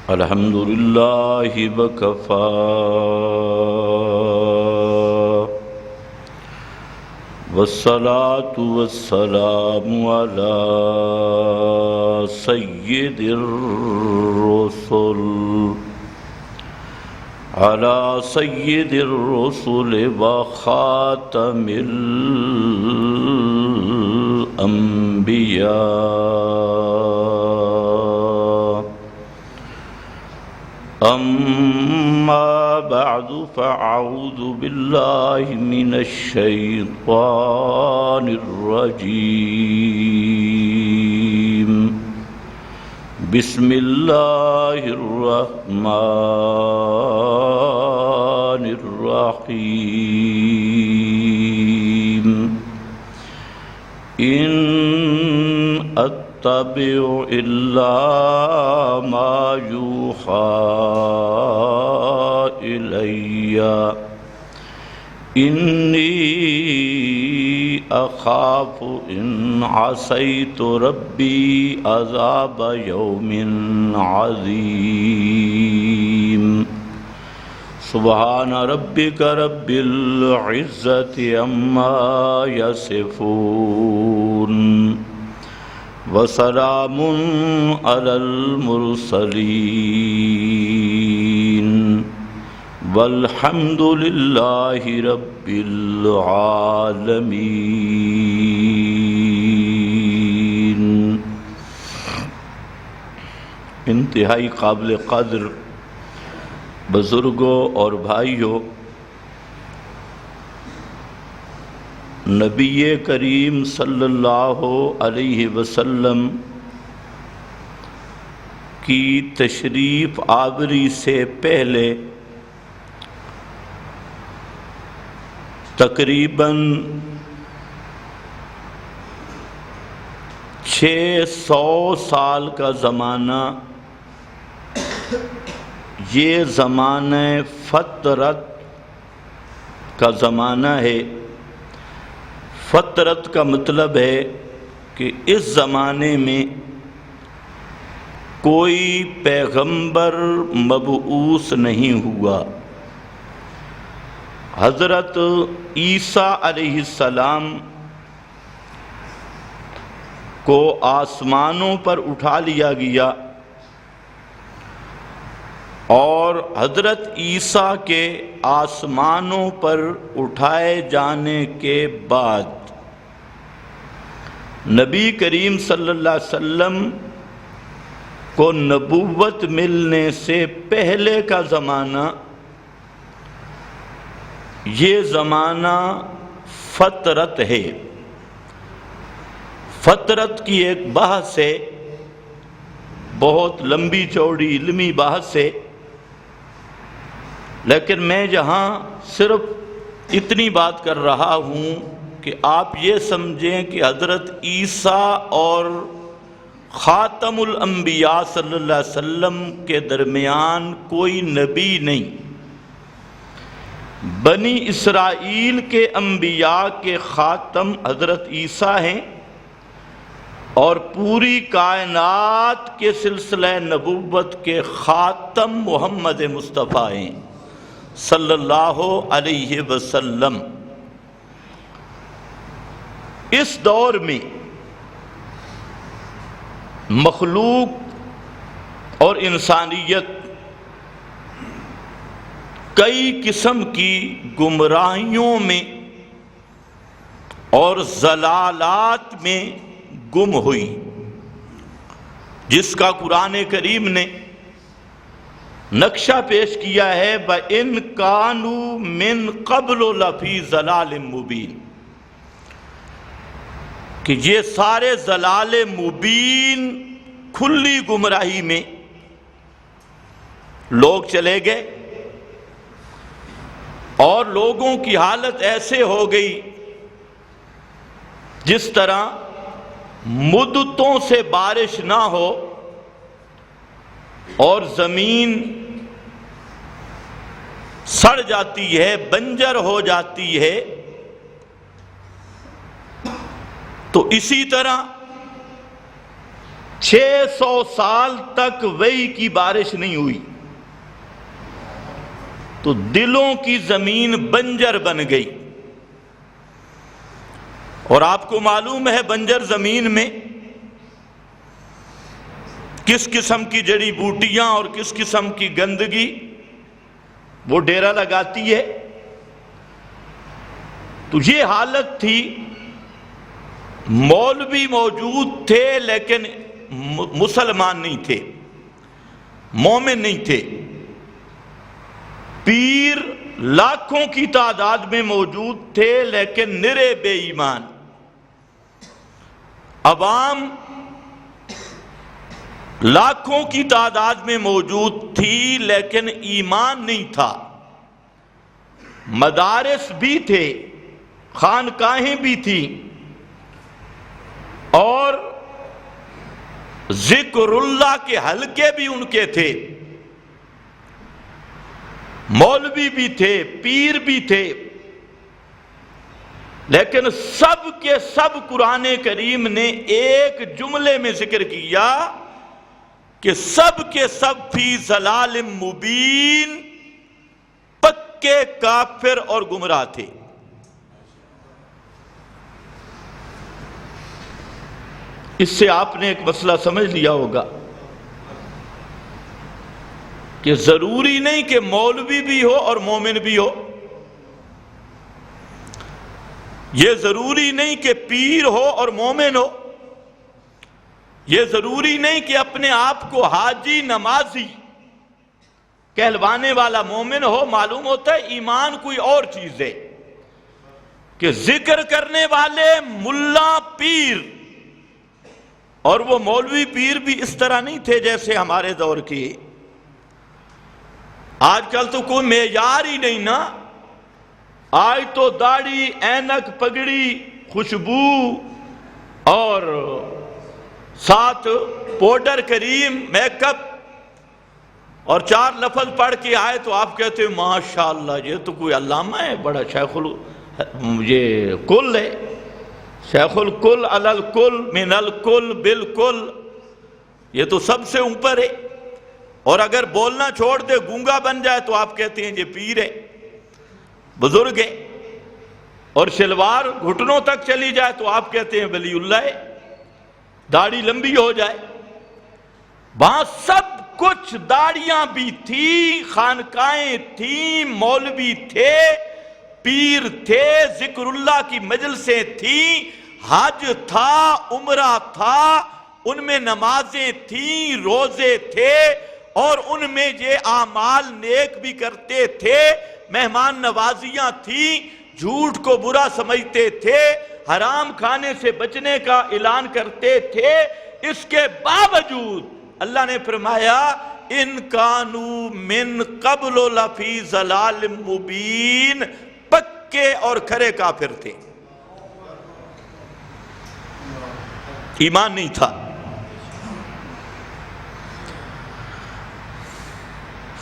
الحمدللہ وکفا والصلاة والسلام علی سید الرسل وخاتم الانبیاء اما بعد فاعوذ باللہ من الشیطان الرجیم بسم اللہ الرحمن الرحیم ان اتبع الا ما یوحی الی انی اخاف ان عصیت ربی عذاب یوم عظیم سبحان ربک رب العزة عما یصفون وسلام علی المرسلین والحمد للہ رب العالمین۔ انتہائی قابل قدر بزرگوں اور بھائیوں، نبی کریم صلی اللہ علیہ وسلم کی تشریف آوری سے پہلے تقریباً 600 سال کا زمانہ، یہ زمانہ فترت کا زمانہ ہے۔ فترت کا مطلب ہے کہ اس زمانے میں کوئی پیغمبر مبعوث نہیں ہوا۔ حضرت عیسیٰ علیہ السلام کو آسمانوں پر اٹھا لیا گیا، اور حضرت عیسیٰ کے آسمانوں پر اٹھائے جانے کے بعد نبی کریم صلی اللہ علیہ وسلم کو نبوت ملنے سے پہلے کا زمانہ، یہ زمانہ فترت ہے۔ فترت کی ایک بحث ہے، بہت لمبی چوڑی علمی بحث ہے، لیکن میں یہاں صرف اتنی بات کر رہا ہوں کہ آپ یہ سمجھیں کہ حضرت عیسیٰ اور خاتم الانبیاء صلی اللہ علیہ وسلم کے درمیان کوئی نبی نہیں۔ بنی اسرائیل کے انبیاء کے خاتم حضرت عیسیٰ ہیں، اور پوری کائنات کے سلسلہ نبوت کے خاتم محمد مصطفیٰ ہیں صلی اللہ علیہ وسلم۔ اس دور میں مخلوق اور انسانیت کئی قسم کی گمراہیوں میں اور ضلالات میں گم ہوئی، جس کا قرآن کریم نے نقشہ پیش کیا ہے وَإِن كَانُوا مِن قَبْلُ لَفِي ضَلَالٍ مُبِينٍ، کہ یہ سارے ضلال مبین کھلی گمراہی میں لوگ چلے گئے، اور لوگوں کی حالت ایسے ہو گئی جس طرح مدتوں سے بارش نہ ہو اور زمین سڑ جاتی ہے، بنجر ہو جاتی ہے، تو اسی طرح 600 سال تک وحی کی بارش نہیں ہوئی تو دلوں کی زمین بنجر بن گئی. اور آپ کو معلوم ہے بنجر زمین میں کس قسم کی جڑی بوٹیاں اور کس قسم کی گندگی وہ ڈیرا لگاتی ہے. تو یہ حالت تھی. مولوی موجود تھے لیکن مسلمان نہیں تھے، مومن نہیں تھے. پیر لاکھوں کی تعداد میں موجود تھے لیکن نرے بے ایمان. عوام لاکھوں کی تعداد میں موجود تھی لیکن ایمان نہیں تھا. مدارس بھی تھے، خانقاہیں بھی تھیں، اور ذکر اللہ کے حلقے بھی ان کے تھے، مولوی بھی تھے، پیر بھی تھے. لیکن سب کے سب قرآن کریم نے ایک جملے میں ذکر کیا کہ سب کے سب فی ضلال مبین، پکے کافر اور گمراہ تھے. اس سے آپ نے ایک مسئلہ سمجھ لیا ہوگا کہ ضروری نہیں کہ مولوی بھی ہو اور مومن بھی ہو، یہ ضروری نہیں کہ پیر ہو اور مومن ہو، یہ ضروری نہیں کہ اپنے آپ کو حاجی نمازی کہلوانے والا مومن ہو. معلوم ہوتا ہے ایمان کوئی اور چیز ہے کہ ذکر کرنے والے ملا پیر، اور وہ مولوی پیر بھی اس طرح نہیں تھے جیسے ہمارے دور کی. آج کل تو کوئی معیار ہی نہیں نا. آج تو داڑھی، اینک، پگڑی، خوشبو اور ساتھ پاؤڈر، کریم، میک اپ، اور 4 لفظ پڑھ کے آئے تو آپ کہتے ہیں ماشاءاللہ یہ تو کوئی علامہ ہے، بڑا شیخ یہ کل ہے، شیخ الکل علی الکل من الکل بالکل، یہ تو سب سے اوپر ہے. اور اگر بولنا چھوڑ دے، گونگا بن جائے تو آپ کہتے ہیں یہ پیر ہے، بزرگ ہے. اور شلوار گھٹنوں تک چلی جائے تو آپ کہتے ہیں ولی اللہ ہے. داڑھی لمبی ہو جائے. وہاں سب کچھ، داڑیاں بھی تھی، خانقاہیں تھیں، مولوی تھے، پیر تھے، ذکر اللہ کی مجلسیں تھیں، حج تھا، عمرہ تھا، ان میں نمازیں تھیں، روزے تھے، اور ان میں یہ اعمال نیک بھی کرتے تھے. مہمان نوازیاں تھیں، جھوٹ کو برا سمجھتے تھے، حرام کھانے سے بچنے کا اعلان کرتے تھے. اس کے باوجود اللہ نے فرمایا ان کانوا من قبل لفی ضلال مبین، پکے اور کھرے کافر تھے، ایمان نہیں تھا.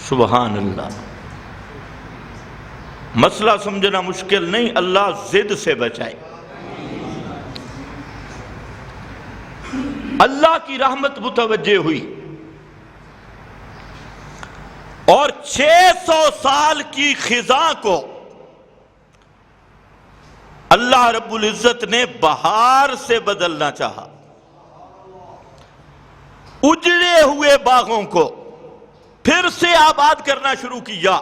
سبحان اللہ. مسئلہ سمجھنا مشکل نہیں، اللہ ضد سے بچائے. اللہ کی رحمت متوجہ ہوئی اور 600 سال کی خزاں کو اللہ رب العزت نے بہار سے بدلنا چاہا. اجڑے ہوئے باغوں کو پھر سے آباد کرنا شروع کیا،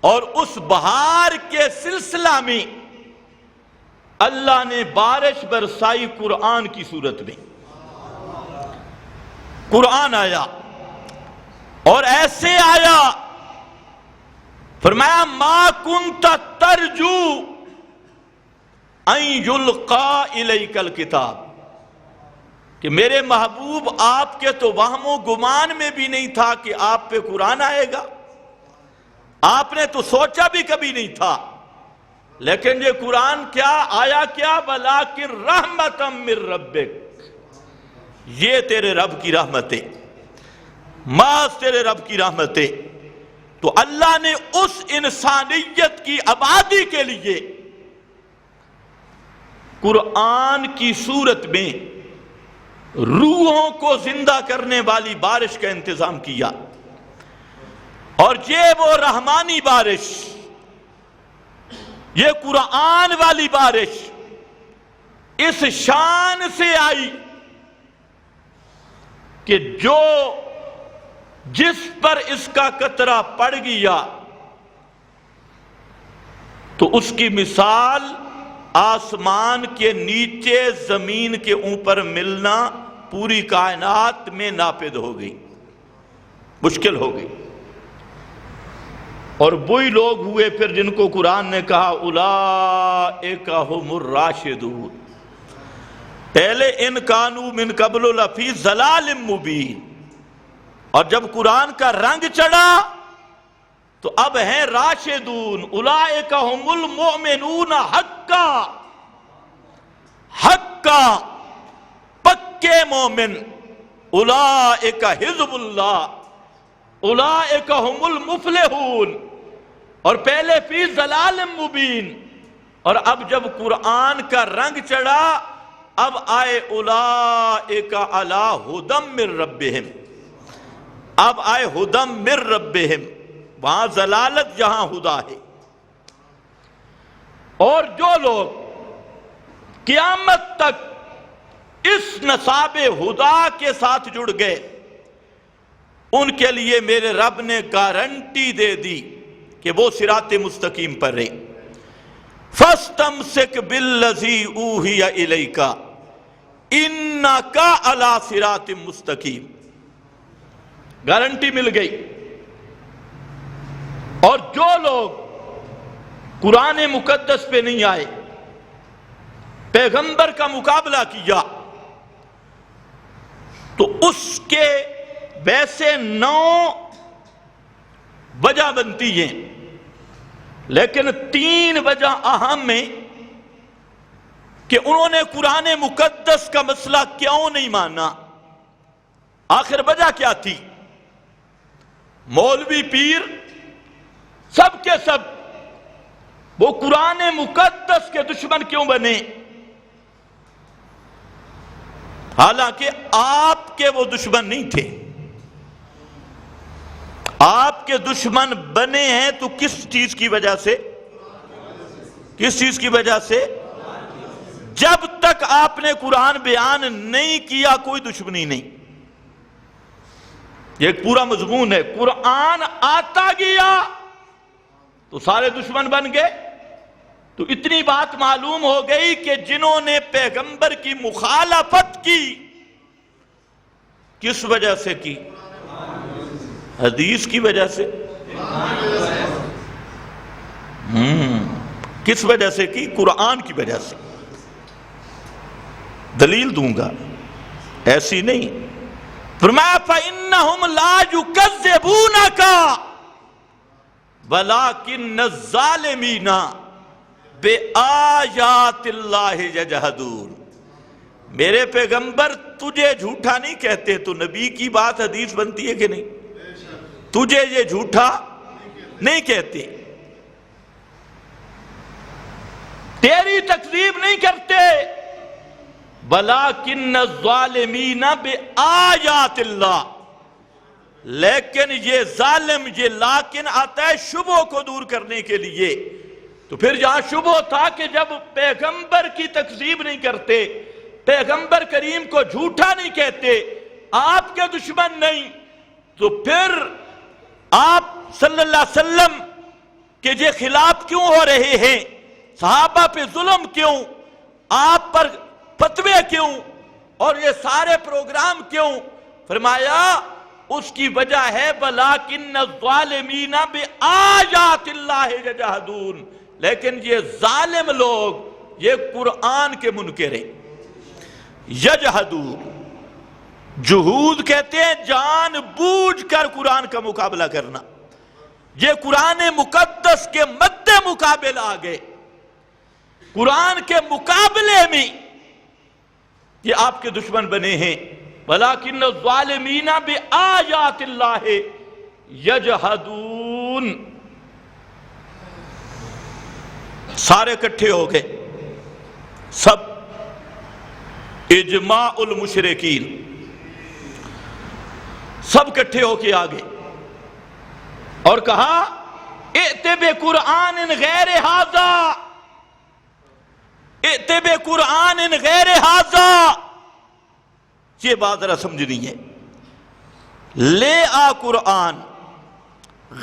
اور اس بہار کے سلسلہ میں اللہ نے بارش برسائی قرآن کی صورت میں. قرآن آیا اور ایسے آیا، فرمایا ما کنت ترجو ان یلقا الیک الکتاب، کہ میرے محبوب آپ کے تو وہم و گمان میں بھی نہیں تھا کہ آپ پہ قرآن آئے گا، آپ نے تو سوچا بھی کبھی نہیں تھا. لیکن یہ قرآن کیا آیا، کیا وَلَٰكِن رَحْمَةً مِّن رَبِّكَ، یہ تیرے رب کی رحمت ہے، محض تیرے رب کی رحمت ہے. تو اللہ نے اس انسانیت کی آبادی کے لیے قرآن کی صورت میں روحوں کو زندہ کرنے والی بارش کا انتظام کیا، اور یہ وہ رحمانی بارش، یہ قرآن والی بارش اس شان سے آئی کہ جس پر اس کا قطرہ پڑ گیا تو اس کی مثال آسمان کے نیچے زمین کے اوپر ملنا پوری کائنات میں ناپید ہو گئی، مشکل ہو گئی۔ اور وہی لوگ ہوئے پھر جن کو قرآن نے کہا اولئک ھم الراشدون، پہلے ان کانوا من قبل لفی ضلال مبین، اور جب قرآن کا رنگ چڑھا تو اب ہیں راشدون، اولئک ھم المؤمنون حقا، حقا پکے مومن، اولئک حزب اللہ، اولئک ھم المفلحون، اور پہلے فی ضلال مبین، اور اب جب قرآن کا رنگ چڑھا اب آئے اولئک علی ھدی من ربہم، اب آئے ھدی من ربہم، وہاں ضلالت جہاں ہدا ہے۔ اور جو لوگ قیامت تک اس نصاب ہدا کے ساتھ جڑ گئے ان کے لیے میرے رب نے گارنٹی دے دی کہ وہ صراط مستقیم پر رہیں۔ فَاسْتَمْسِكْ بِالَّذِي أُوحِيَ إِلَيْكَ إِنَّكَ عَلَىٰ صِرَاطٍ مُسْتَقِيمٍ، گارنٹی مل گئی۔ اور جو لوگ قرآن مقدس پہ نہیں آئے، پیغمبر کا مقابلہ کیا، تو اس کے ویسے 9 وجہ بنتی ہیں، لیکن 3 وجہ اہم ہیں کہ انہوں نے قرآن مقدس کا مسئلہ کیوں نہیں مانا۔ آخر وجہ کیا تھی؟ مولوی پیر سب کے سب وہ قرآن مقدس کے دشمن کیوں بنے؟ حالانکہ آپ کے وہ دشمن نہیں تھے، آپ کے دشمن بنے ہیں تو کس چیز کی وجہ سے؟ کس چیز کی وجہ سے؟ جب تک آپ نے قرآن بیان نہیں کیا کوئی دشمنی نہیں۔ یہ ایک پورا مضمون ہے، قرآن آتا گیا تو سارے دشمن بن گئے۔ تو اتنی بات معلوم ہو گئی کہ جنہوں نے پیغمبر کی مخالفت کی کس وجہ سے کی؟ حدیث کی وجہ سے۔ کس وجہ سے کی؟ قرآن کی وجہ سے۔ دلیل دوں گا، ایسی نہیں۔ فرمایا فَإِنَّهُمْ لَا يُكَذِّبُونَكَ وَلَكِنَّ الظَّالِمِينَ بِآيَاتِ اللَّهِ يَجْحَدُونَ، میرے پیغمبر تجھے جھوٹا نہیں کہتے، تو نبی کی بات حدیث بنتی ہے کہ نہیں؟ تجھے یہ جھوٹا نہیں کہتے، تیری تکذیب نہیں کرتے، وَلَكِنَّ الظَّالِمِينَ بِآيَاتِ اللَّهِ، لیکن یہ ظالم، یہ لیکن آتا ہے شبہ کو دور کرنے کے لیے۔ تو پھر جہاں شبہ تھا کہ جب پیغمبر کی تکذیب نہیں کرتے، پیغمبر کریم کو جھوٹا نہیں کہتے، آپ کے دشمن نہیں، تو پھر آپ صلی اللہ علیہ وسلم کے یہ خلاف کیوں ہو رہے ہیں؟ صحابہ پہ ظلم کیوں؟ آپ پر فتوے کیوں؟ اور یہ سارے پروگرام کیوں؟ فرمایا اس کی وجہ ہے وَلَكِنَّ الظَّالِمِينَ بِآيَاتِ اللَّهِ يَجْحَدُونَ، لیکن یہ ظالم لوگ یہ قرآن کے منکر ہیں۔ یجحدون، جہود کہتے ہیں جان بوجھ کر قرآن کا مقابلہ کرنا۔ یہ قرآن مقدس کے مد مقابل آ گئے، قرآن کے مقابلے میں یہ آپ کے دشمن بنے ہیں۔ وَلَكِنَّ الظَّالِمِينَ بِآيَاتِ اللَّهِ يَجْحَدُونَ، سارے اکٹھے ہو گئے، سب اجماع المشرکین، سب کٹھے ہو کے آگے اور کہا ائت بقرآن غیر ھذا، ائت بقرآن غیر ھذا، یہ بات ذرا سمجھنی ہے، لے آ قرآن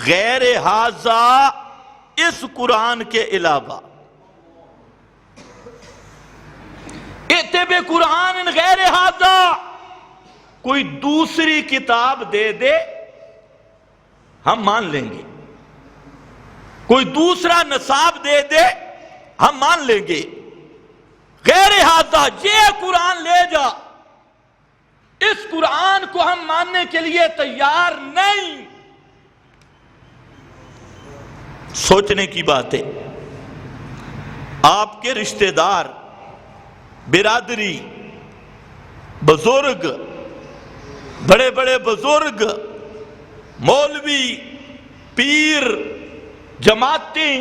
غیر ھذا، اس قرآن کے علاوہ، ائت بقرآن غیر ھذا، کوئی دوسری کتاب دے دے ہم مان لیں گے، کوئی دوسرا نصاب دے دے ہم مان لیں گے، غیر ھذا، یہ قرآن لے جا، اس قرآن کو ہم ماننے کے لیے تیار نہیں۔ سوچنے کی بات ہے، آپ کے رشتہ دار، برادری، بزرگ، بڑے بڑے بزرگ، مولوی، پیر، جماعتیں،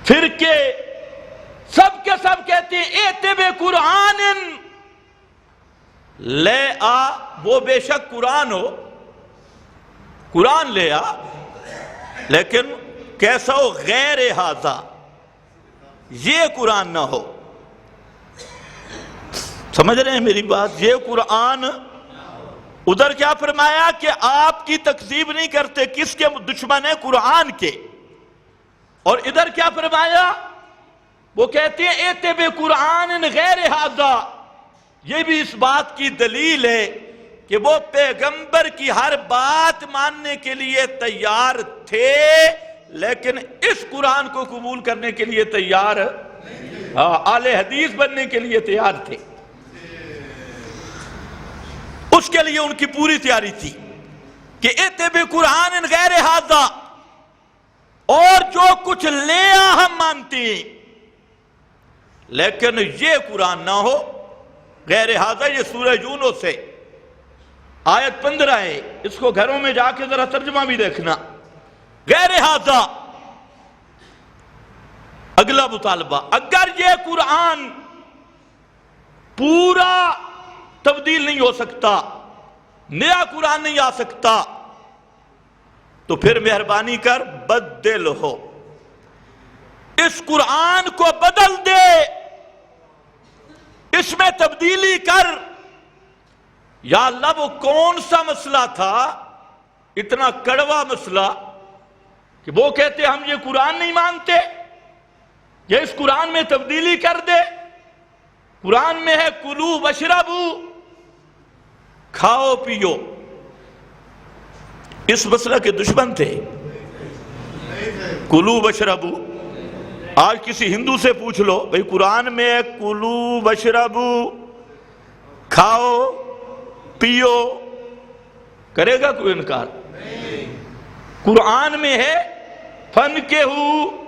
فرقے، سب کے سب کہتے ہیں ائت بقرآن، لے آ، وہ بے شک قرآن ہو، قرآن لے آ، لیکن کیسا ہو؟ غیر ھذا، یہ قرآن نہ ہو۔ سمجھ رہے ہیں میری بات؟ یہ قرآن، ادھر کیا فرمایا کہ آپ کی تکذیب نہیں کرتے، کس کے دشمن ہیں؟ قرآن کے، اور ادھر کیا فرمایا؟ وہ کہتے ہیں ائت بقرآن غیر ھذا، یہ بھی اس بات کی دلیل ہے کہ وہ پیغمبر کی ہر بات ماننے کے لیے تیار تھے، لیکن اس قرآن کو قبول کرنے کے لیے تیار، اہل حدیث بننے کے لیے تیار تھے، اس کے لیے ان کی پوری تیاری تھی کہ ائت بقرآن غیر ھذا، اور جو کچھ لیا ہم مانتے ہیں، لیکن یہ قرآن نہ ہو، غیر ھذا۔ یہ سورہ یونس ہے، آیت 15 ہے، اس کو گھروں میں جا کے ذرا ترجمہ بھی دیکھنا، غیر ھذا۔ اگلا مطالبہ، اگر یہ قرآن پورا تبدیل نہیں ہو سکتا، نیا قرآن نہیں آ سکتا، تو پھر مہربانی کر بدل ہو، اس قرآن کو بدل دے، اس میں تبدیلی کر۔ یا اللہ، وہ کون سا مسئلہ تھا، اتنا کڑوا مسئلہ کہ وہ کہتے ہم یہ قرآن نہیں مانتے، یہ اس قرآن میں تبدیلی کر دے۔ قرآن میں ہے کلو وشربو، کھاؤ پیو، اس مسئلہ کے دشمن تھے، کلو وشربو۔ آج کسی ہندو سے پوچھ لو، بھئی قرآن میں ہے کلو وشربو، کھاؤ پیو، کرے گا کوئی انکار؟ قرآن میں ہے فَانْكِحُوا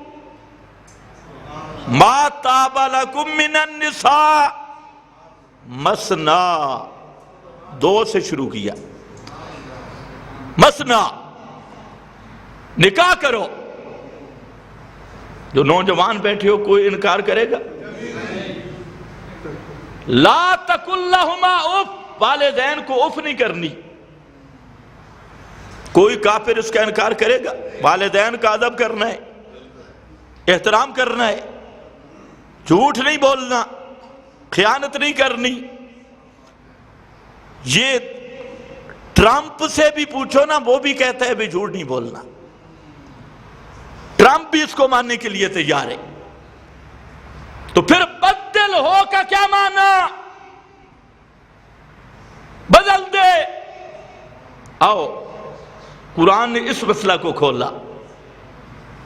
مَا طَابَ لَكُم مِّنَ النِّسَاءِ، مثنیٰ، دو سے شروع کیا، مثنیٰ، نکاح کرو۔ جو نوجوان بیٹھے ہو، کوئی انکار کرے گا؟ لا تقل لہما اف، والدین کو اف نہیں کرنی، کوئی کافر اس کا انکار کرے گا؟ والدین کا ادب کرنا ہے، احترام کرنا ہے، جھوٹ نہیں بولنا، خیانت نہیں کرنی۔ یہ ٹرمپ سے بھی پوچھو نا، وہ بھی کہتا ہے بھی جھوٹ نہیں بولنا، ٹرمپ بھی اس کو ماننے کے لیے تیار ہے۔ تو پھر بدل ہو کا کیا معنی؟ بدل دے۔ آؤ، قرآن نے اس مسئلہ کو کھولا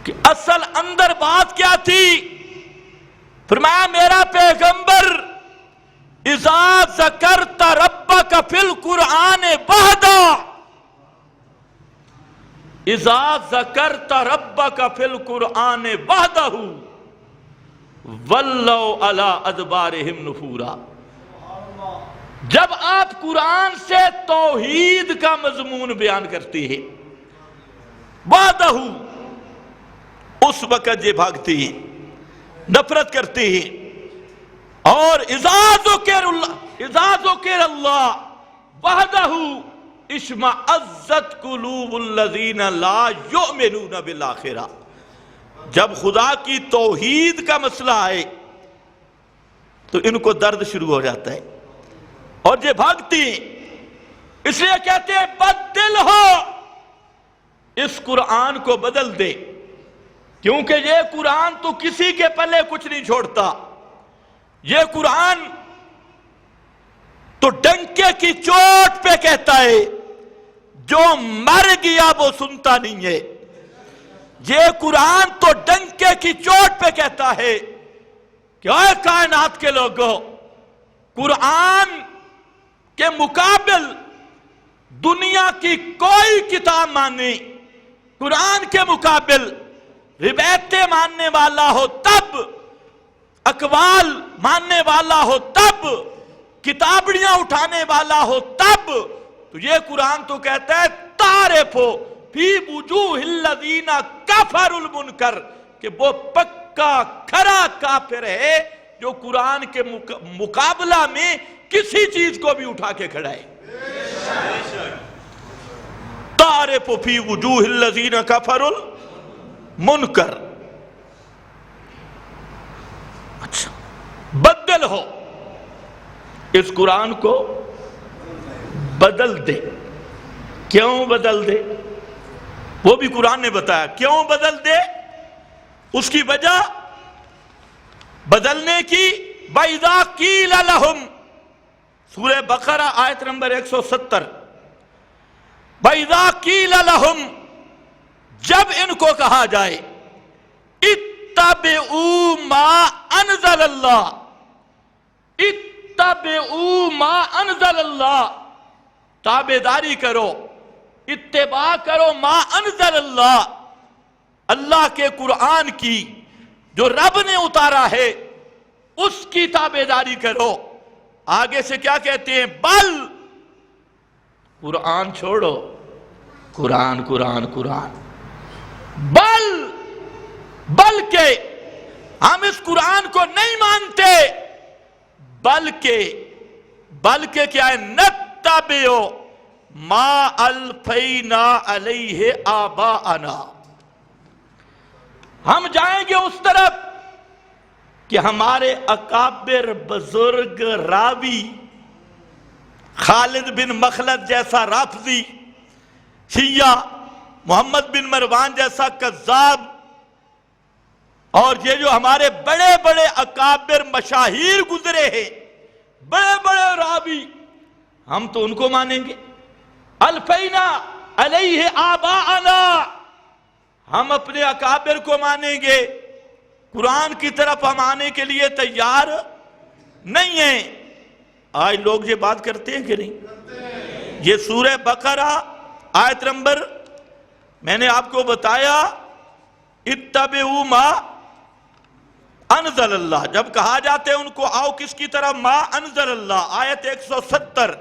کہ اصل اندر بات کیا تھی۔ فرمایا میرا پیغمبر اذا ذکرت ربک فی القرآن وحدہ، اذا ذکرت ربک فی القرآن وحدہ ولوا علی ادبارہم نفورا، جب آپ قرآن سے توحید کا مضمون بیان کرتے ہیں، وحدہ، اس وقت یہ بھاگتے ہیں، نفرت کرتے ہیں، اور اذا ذکر اللہ وحدہ اشمئزت قلوب الذین لا یؤمنون بالآخرہ، جب خدا کی توحید کا مسئلہ آئے تو ان کو درد شروع ہو جاتا ہے اور یہ بھاگتی ہیں۔ اس لیے کہتے ہیں بدل ہو، اس قرآن کو بدل دے، کیونکہ یہ قرآن تو کسی کے پلے کچھ نہیں چھوڑتا۔ یہ قرآن تو ڈنکے کی چوٹ پہ کہتا ہے جو مر گیا وہ سنتا نہیں ہے۔ یہ قرآن تو ڈنکے کی چوٹ پہ کہتا ہے کہ اے کائنات کے لوگوں، قرآن کے مقابل دنیا کی کوئی کتاب مانے، قرآن کے مقابل روایتیں ماننے والا ہو تب، اقوال ماننے والا ہو تب، کتابڑیاں اٹھانے والا ہو تب، تو یہ قرآن تو کہتا ہے تعرف فی وجوہ الذین کفروا المنکر، کہ وہ پکا کھرا کافر ہے جو قرآن کے مقابلہ میں کسی چیز کو بھی اٹھا کے کھڑا ہے۔ تعرف فی وجوہ الذین کفروا المنکر۔ اچھا، بدل ہو، اس قرآن کو بدل دے۔ کیوں بدل دے؟ وہ بھی قرآن نے بتایا کیوں بدل دے۔ اس کی وجہ بدلنے کی، وَإِذَا قِيلَ لَهُمْ، سورہ بقرہ آیت نمبر 170، وَإِذَا قِيلَ لَهُمْ، جب ان کو کہا جائے اتبعوا ما انزل اللہ، اتبعوا ما انزل اللہ، تابعداری کرو، اتباع کرو ما انزل اللہ، اللہ کے قرآن کی جو رب نے اتارا ہے اس کی تابعداری کرو۔ آگے سے کیا کہتے ہیں؟ بل، قرآن چھوڑو، قرآن قرآن قرآن، بلکہ ہم اس قرآن کو نہیں مانتے، بلکہ کیا ہے؟ نتبع ما الفینا علیہ آباءنا، ہم جائیں گے اس طرف کہ ہمارے اکابر بزرگ راوی، خالد بن مخلد جیسا رافضی، شیعہ محمد بن مروان جیسا کذاب، اور یہ جو ہمارے بڑے بڑے اکابر مشاہیر گزرے ہیں، بڑے بڑے راوی، ہم تو ان کو مانیں گے۔ الفینا علیہ آباءنا، ہم اپنے اکابر کو مانیں گے، قرآن کی طرف ہم آنے کے لیے تیار نہیں ہیں۔ آج لوگ یہ بات کرتے ہیں کہ نہیں؟ یہ سورہ بقرہ آیت نمبر میں نے آپ کو بتایا، اتبعوا ما انزل اللہ، جب کہا جاتے ہیں ان کو آؤ کس کی طرف؟ ما انزل اللہ، آیت 170،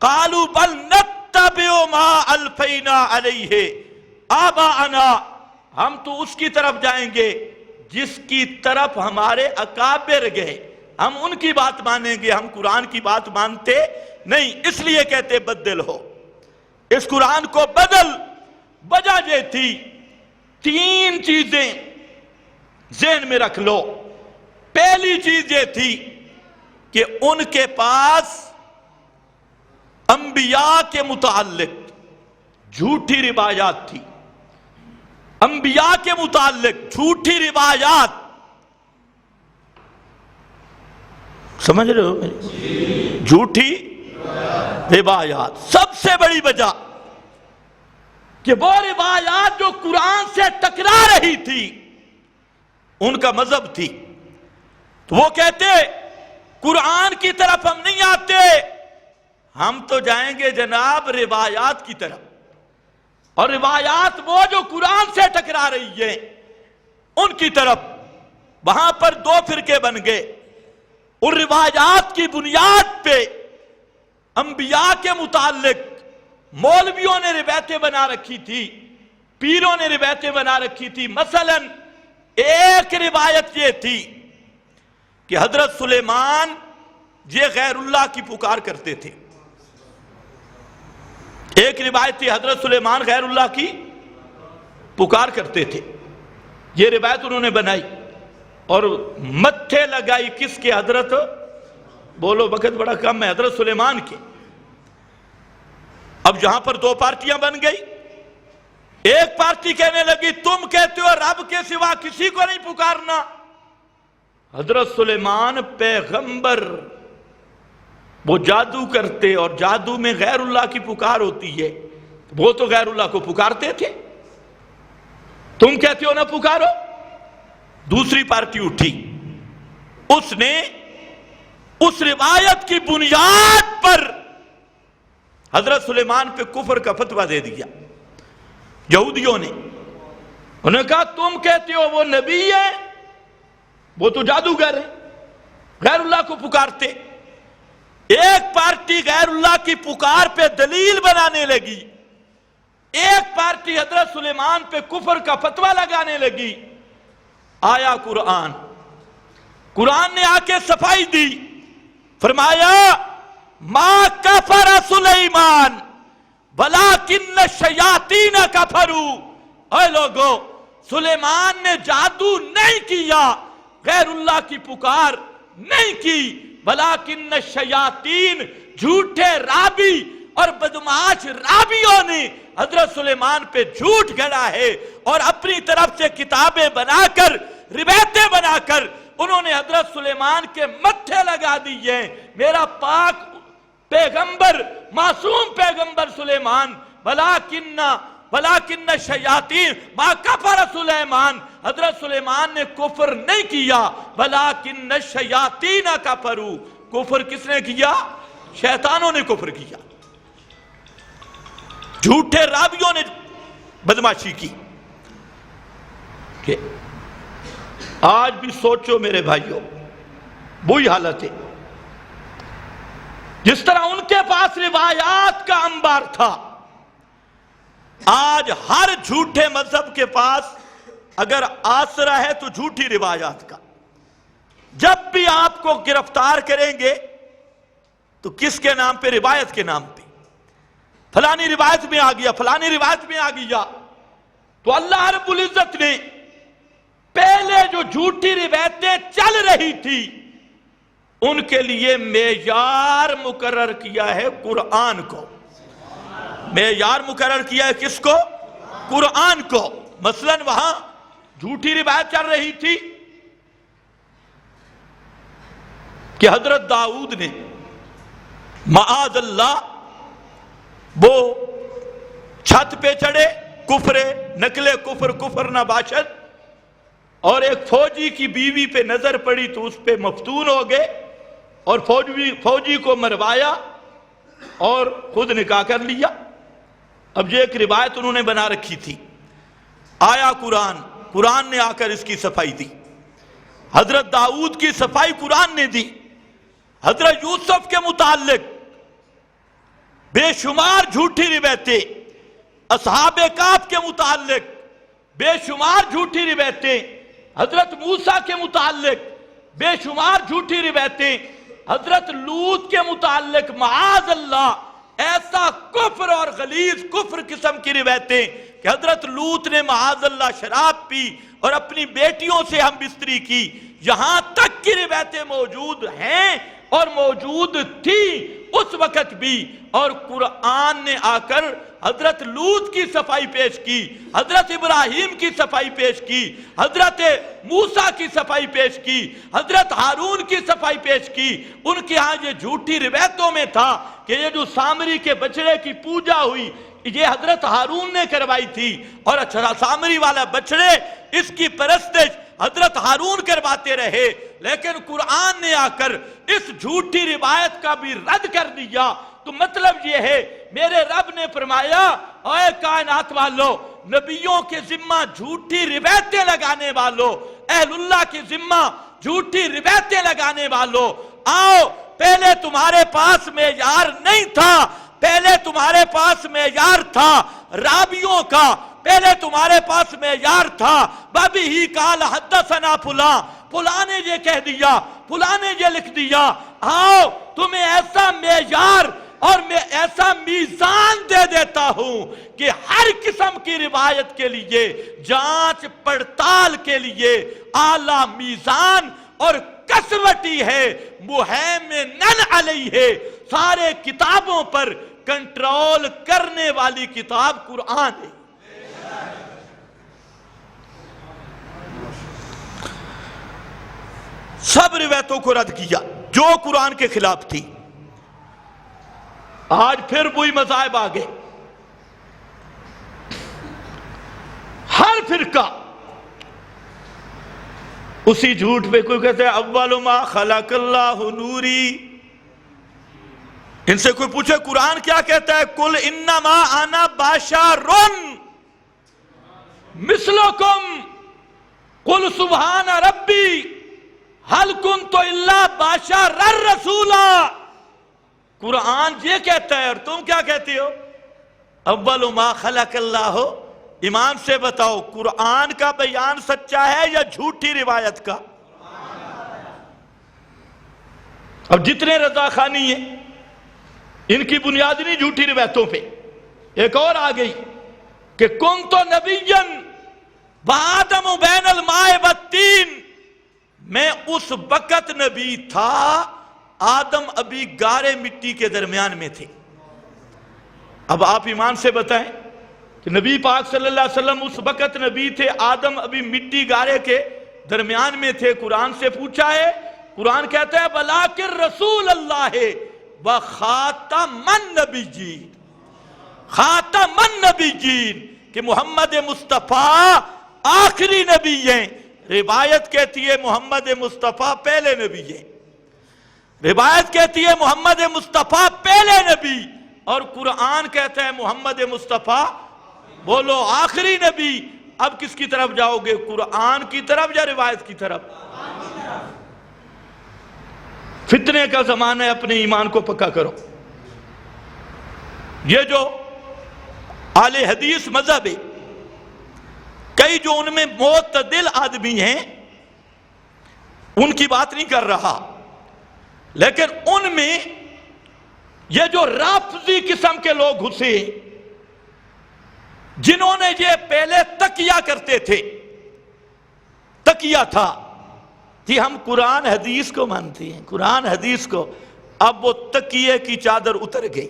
قالوا بل نتبع ما الفینا علیہ آباءنا، ہم تو اس کی طرف جائیں گے جس کی طرف ہمارے اکابر گئے، ہم ان کی بات مانیں گے، ہم قرآن کی بات مانتے نہیں۔ اس لیے کہتے بدل ہو، اس قرآن کو بدل۔ وجہ یہ تھی، تین چیزیں ذہن میں رکھ لو۔ پہلی چیز یہ تھی کہ ان کے پاس انبیاء کے متعلق جھوٹی روایات تھی، انبیاء کے متعلق جھوٹی روایات، سمجھ رہے ہو؟ جھوٹی روایات، سب سے بڑی وجہ کہ وہ روایات جو قرآن سے ٹکرا رہی تھی، ان کا مذہب تھی، تو وہ کہتے قرآن کی طرف ہم نہیں آتے، ہم تو جائیں گے جناب روایات کی طرف، اور روایات وہ جو قرآن سے ٹکرا رہی ہے ان کی طرف۔ وہاں پر دو فرقے بن گئے، ان روایات کی بنیاد پہ انبیاء کے متعلق مولویوں نے روایتیں بنا رکھی تھی، پیروں نے روایتیں بنا رکھی تھی۔ مثلا ایک روایت یہ تھی کہ حضرت سلیمان یہ غیر اللہ کی پکار کرتے تھے. ایک روایت تھی حضرت سلیمان غیر اللہ کی پکار کرتے تھے. یہ روایت انہوں نے بنائی اور متھے لگائی کس کے؟ حضرت، بولو وقت بڑا کم ہے، حضرت سلیمان کے. اب جہاں پر دو پارٹیاں بن گئی. ایک پارٹی کہنے لگی تم کہتے ہو رب کے سوا کسی کو نہیں پکارنا. حضرت سلیمان پیغمبر، وہ جادو کرتے اور جادو میں غیر اللہ کی پکار ہوتی ہے، وہ تو غیر اللہ کو پکارتے تھے، تم کہتے ہو نہ پکارو. دوسری پارٹی اٹھی، اس نے اس روایت کی بنیاد پر حضرت سلیمان پہ کفر کا فتویٰ دے دیا. یہودیوں نے انہوں نے کہا تم کہتے ہو وہ نبی ہے، وہ تو جادوگر ہے، غیر اللہ کو پکارتے. ایک پارٹی غیر اللہ کی پکار پہ دلیل بنانے لگی، ایک پارٹی حضرت سلیمان پہ کفر کا فتویٰ لگانے لگی. آیا قرآن نے آ کے صفائی دی، فرمایا ما کفر سلیمان ولیکن الشیاطین کفروا. اے لوگو، سلیمان نے جادو نہیں کیا، غیر اللہ کی پکار نہیں کی، ولیکن الشیاطین، جھوٹے رابی اور بدمعاش رابیوں نے حضرت سلیمان پہ جھوٹ گھڑا ہے اور اپنی طرف سے کتابیں بنا کر، روایتیں بنا کر انہوں نے حضرت سلیمان کے متھے لگا دیے. میرا پاک پیغمبر، معصوم پیغمبر سلیمان، ولیکن الشیاطین ما کفر سلیمان، حضرت سلیمان نے کفر نہیں کیا، ولیکن الشیاطین کفروا. کفر کس نے کیا؟ شیطانوں نے کفر کیا، جھوٹے راویوں نے بدماشی کی. کہ آج بھی سوچو میرے بھائیوں، وہی حالت ہے. جس طرح ان کے پاس روایات کا انبار تھا، آج ہر جھوٹے مذہب کے پاس اگر آسرا ہے تو جھوٹی روایات کا. جب بھی آپ کو گرفتار کریں گے تو کس کے نام پہ؟ روایت کے نام پہ. فلانی روایت میں آ گیا، فلانی روایت میں آ گیا. تو اللہ رب العزت نے پہلے جو جھوٹی روایتیں چل رہی تھی ان کے لیے معیار مقرر کیا ہے قرآن کو. معیار مقرر کیا ہے کس کو؟ قرآن کو. مثلا وہاں جھوٹی روایت چل رہی تھی کہ حضرت داؤد نے معاذ اللہ وہ چھت پہ چڑھے، کفر نقل کفر نہ باشد، اور ایک فوجی کی بیوی پہ نظر پڑی تو اس پہ مفتون ہو گئے اور فوجی کو مروایا اور خود نکاح کر لیا. اب یہ ایک روایت انہوں نے بنا رکھی تھی. آیا قرآن نے آ کر اس کی صفائی دی. حضرت داؤد کی صفائی قرآن نے دی. حضرت یوسف کے متعلق بے شمار جھوٹی روایتیں، اصحاب کہف کے متعلق بے شمار جھوٹی روایتیں، حضرت موسیٰ کے متعلق بے شمار جھوٹی روایتیں، حضرت لوط کے متعلق معاذ اللہ ایسا کفر اور غلیظ کفر قسم کی روایتیں کہ حضرت لوط نے معاذ اللہ شراب پی اور اپنی بیٹیوں سے ہم بستری کی. یہاں تک کی روایتیں موجود ہیں اور موجود تھی اس وقت بھی. اور قرآن نے آ کر حضرت لوط کی صفائی پیش کی، حضرت ابراہیم کی صفائی پیش کی، حضرت موسیٰ کی صفائی پیش کی، حضرت ہارون کی صفائی پیش کی. ان کے ہاں یہ جھوٹی روایتوں میں تھا کہ یہ جو سامری کے بچڑے کی پوجا ہوئی یہ حضرت ہارون نے کروائی تھی، اور سامری والا بچڑے اس کی پرستش حضرت ہارون کرواتے رہے. لیکن قرآن نے آ کر اس جھوٹی روایت کا بھی رد کر دیا. تو مطلب یہ ہے میرے رب نے فرمایا اے کائنات والو، نبیوں کے ذمہ جھوٹی روایتیں لگانے والو، اہل اللہ کے ذمہ جھوٹی روایتیں لگانے والو، آؤ پہلے تمہارے پاس معیار نہیں تھا، پہلے تمہارے پاس معیار تھا راویوں کا، پہلے تمہارے پاس معیار تھا، بابی ہی قال حدثنا فلاں، فلاں نے یہ کہہ دیا، فلاں نے یہ لکھ دیا، آؤ تمہیں ایسا معیار اور میں ایسا میزان دے دیتا ہوں کہ ہر قسم کی روایت کے لیے جانچ پڑتال کے لیے اعلیٰ میزان اور کسوٹی ہے، مہیمنن علیہ، سارے کتابوں پر کنٹرول کرنے والی کتاب قرآن ہے۔ سب روایتوں کو رد کیا جو قرآن کے خلاف تھی۔ آج پھر وہی مذاہب آ گئے، ہر فرقہ اسی جھوٹ پہ، کوئی کہتے ہیں اول ما خلق اللہ نوری، ان سے کوئی پوچھے قرآن کیا کہتا ہے، قل انما انا بشر مثلکم قل سبحان ربی هل کنت الا بشرا رسولا۔ قرآن یہ کہتا ہے اور تم کیا کہتی ہو، اول ما خلق اللہ۔ امام سے بتاؤ قرآن کا بیان سچا ہے یا جھوٹی روایت کا؟ اب جتنے رضا خانی ہیں ان کی بنیاد نہیں جھوٹی روایتوں پہ۔ ایک اور آ گئی کہ کنت نبیا وآدم بین الماء والتین، میں اس وقت نبی تھا، آدم ابھی گارے مٹی کے درمیان میں تھے۔ اب آپ ایمان سے بتائیں کہ نبی پاک صلی اللہ علیہ وسلم اس وقت نبی تھے، آدم ابھی مٹی گارے کے درمیان میں تھے۔ قرآن سے پوچھا ہے، قرآن کہتا ہے بلاکر رسول اللہ وخاتم النبیین، خاتم النبیین، کہ محمد مصطفیٰ آخری نبی ہیں۔ روایت کہتی ہے محمد مصطفیٰ پہلے نبی ہیں، روایت کہتی ہے محمد مصطفیٰ پہلے نبی، اور قرآن کہتا ہے محمد مصطفیٰ بولو آخری نبی۔ اب کس کی طرف جاؤ گے، قرآن کی طرف یا روایت کی طرف؟ فتنے کا زمانہ ہے، اپنے ایمان کو پکا کرو۔ یہ جو اہل حدیث مذہب ہے، کئی جو ان میں معتدل آدمی ہیں ان کی بات نہیں کر رہا، لیکن ان میں یہ جو رافضی قسم کے لوگ گھسے، جنہوں نے یہ پہلے تقیہ کرتے تھے، تقیہ تھا کہ ہم قرآن حدیث کو مانتے ہیں، قرآن حدیث کو، اب وہ تقیہ کی چادر اتر گئی۔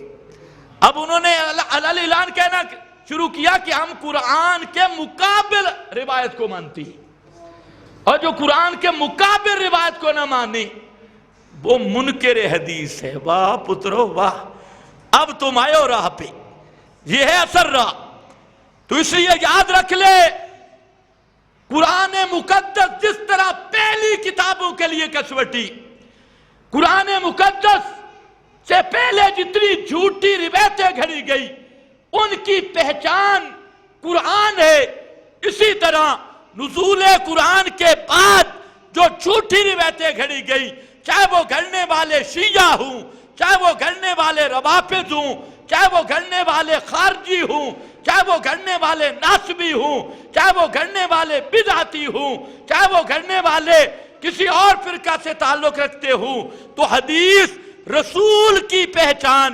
اب انہوں نے اعلان کہنا شروع کیا کہ ہم قرآن کے مقابل روایت کو مانتی ہیں، اور جو قرآن کے مقابل روایت کو نہ مانے وہ منکر حدیث ہے۔ واہ پترو واہ، اب تم آئے ہو راہ پہ، یہ ہے اثر راہ۔ تو اس لیے یاد رکھ لے، قرآن مقدس جس طرح پہلی کتابوں کے لیے کسوٹی، قرآن مقدس سے پہلے جتنی جھوٹی روایتیں گھڑی گئی ان کی پہچان قرآن ہے، اسی طرح نزول قرآن کے بعد جو جھوٹی روایتیں گھڑی گئی، چاہے وہ گھڑنے والے شیعہ ہوں، چاہے وہ گھڑنے والے روافض ہوں، چاہے وہ گھڑنے والے خارجی ہوں، چاہے وہ گھڑنے والے ناصبی ہوں، چاہے وہ گھڑنے والے بدعتی ہوں، چاہے وہ گھڑنے والے کسی اور فرقہ سے تعلق رکھتے ہوں، تو حدیث رسول کی پہچان